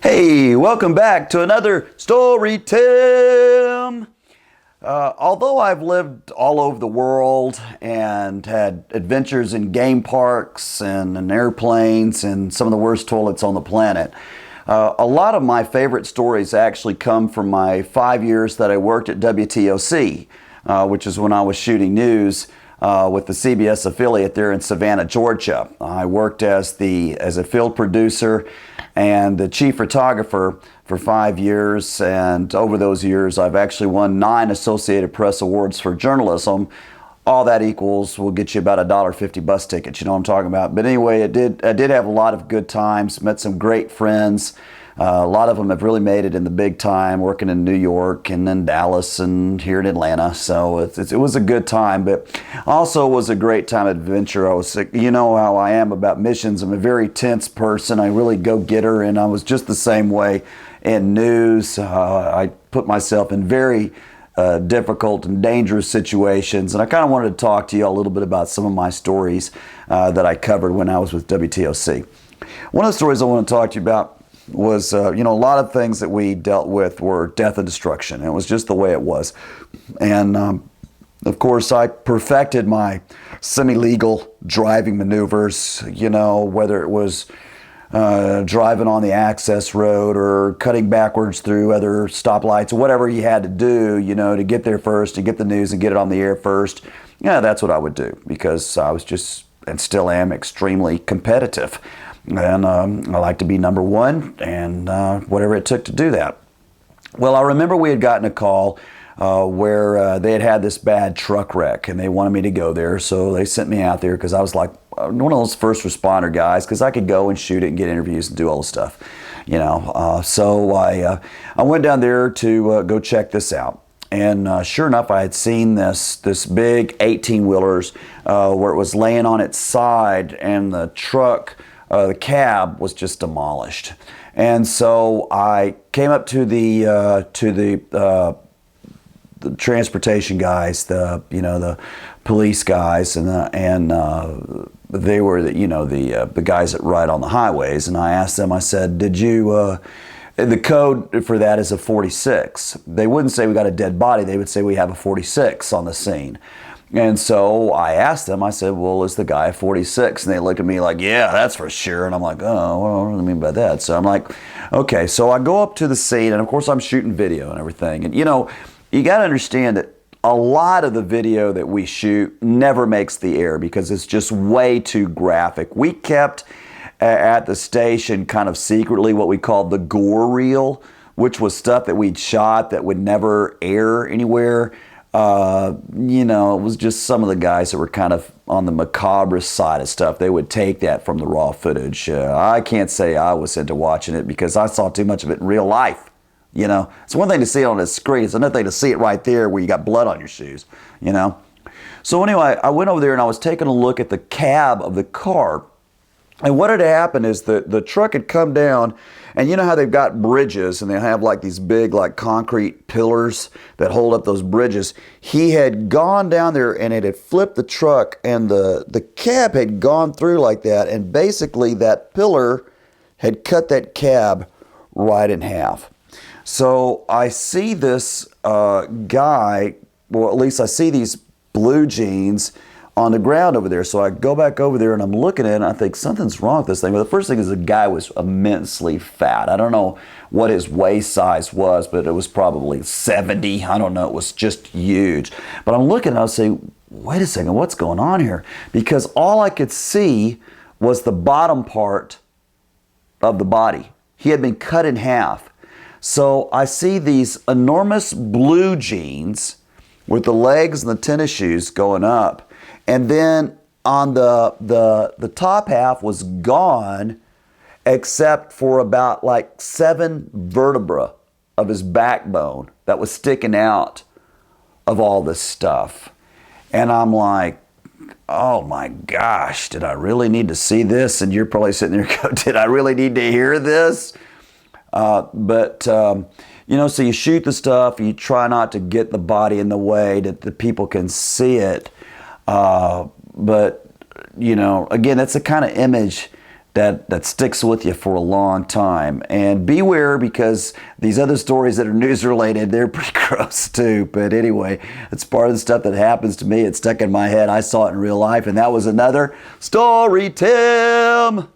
Hey, welcome back to another Story Tim. Although I've lived all over the world and had adventures in game parks and in airplanes and some of the worst toilets on the planet, a lot of my favorite stories actually come from my 5 years that I worked at WTOC, which is when I was shooting news with the CBS affiliate there in Savannah, Georgia. I worked as a field producer and the chief photographer for 5 years, and over those years I've actually won 9 Associated Press awards for journalism. All that equals will get you about a $1.50 bus ticket, you know what I'm talking about. But anyway, I did have a lot of good times, met some great friends. A lot of them have really made it in the big time, working in New York and in Dallas and here in Atlanta. So it was a good time, but also was a great time adventure. You know how I am about missions. I'm a very tense person. I really go getter, and I was just the same way in news. I put myself in very difficult and dangerous situations, and I kind of wanted to talk to you a little bit about some of my stories that I covered when I was with WTOC. One of the stories I want to talk to you about was, a lot of things that we dealt with were death and destruction. It was just the way it was. And, of course, I perfected my semi-legal driving maneuvers, whether it was driving on the access road or cutting backwards through other stoplights, or whatever you had to do, to get there first, to get the news and get it on the air first. Yeah, that's what I would do, because I was just, and still am, extremely competitive. And I like to be number one, and whatever it took to do that. Well, I remember we had gotten a call where they had this bad truck wreck, and they wanted me to go there. So they sent me out there because I was like one of those first responder guys, because I could go and shoot it and get interviews and do all the stuff, So I went down there to go check this out. And sure enough, I had seen this big 18-wheelers where it was laying on its side, and the truck, the cab was just demolished. And so I came up to the transportation guys, the police guys, and they were the guys that ride on the highways. And I asked them, I said, did you? The code for that is a 46. They wouldn't say we got a dead body. They would say we have a 46 on the scene. And so I asked them, I said, well, is the guy a 46? And they looked at me like, yeah, that's for sure. And I'm like, oh, well, what do I mean by that? So I'm like, okay. So I go up to the scene, and of course I'm shooting video and everything. And you got to understand that a lot of the video that we shoot never makes the air because it's just way too graphic. We kept at the station kind of secretly what we called the gore reel, which was stuff that we'd shot that would never air anywhere. It was just some of the guys that were kind of on the macabre side of stuff. They would take that from the raw footage. I can't say I was into watching it because I saw too much of it in real life. It's one thing to see it on a screen. It's another thing to see it right there where you got blood on your shoes, So anyway, I went over there and I was taking a look at the cab of the car. And what had happened is that the truck had come down, and you know how they've got bridges and they have like these big like concrete pillars that hold up those bridges. He had gone down there and it had flipped the truck, and the cab had gone through like that, and basically that pillar had cut that cab right in half. So I see this guy, well, at least I see these blue jeans on the ground over there. So I go back over there and I'm looking at it and I think something's wrong with this thing. Well, the first thing is the guy was immensely fat. I don't know what his waist size was, but it was probably 70. I don't know. It was just huge. But I'm looking and I'll say, wait a second, what's going on here? Because all I could see was the bottom part of the body. He had been cut in half. So I see these enormous blue jeans with the legs and the tennis shoes going up. And then on the top half was gone, except for about like 7 vertebrae of his backbone that was sticking out of all this stuff. And I'm like, oh my gosh, did I really need to see this? And you're probably sitting there going, did I really need to hear this? So you shoot the stuff, you try not to get the body in the way that the people can see it. But again, that's the kind of image that sticks with you for a long time. And beware, because these other stories that are news related, they're pretty gross too. But anyway, it's part of the stuff that happens to me. It's stuck in my head. I saw it in real life, and that was another story, Tim.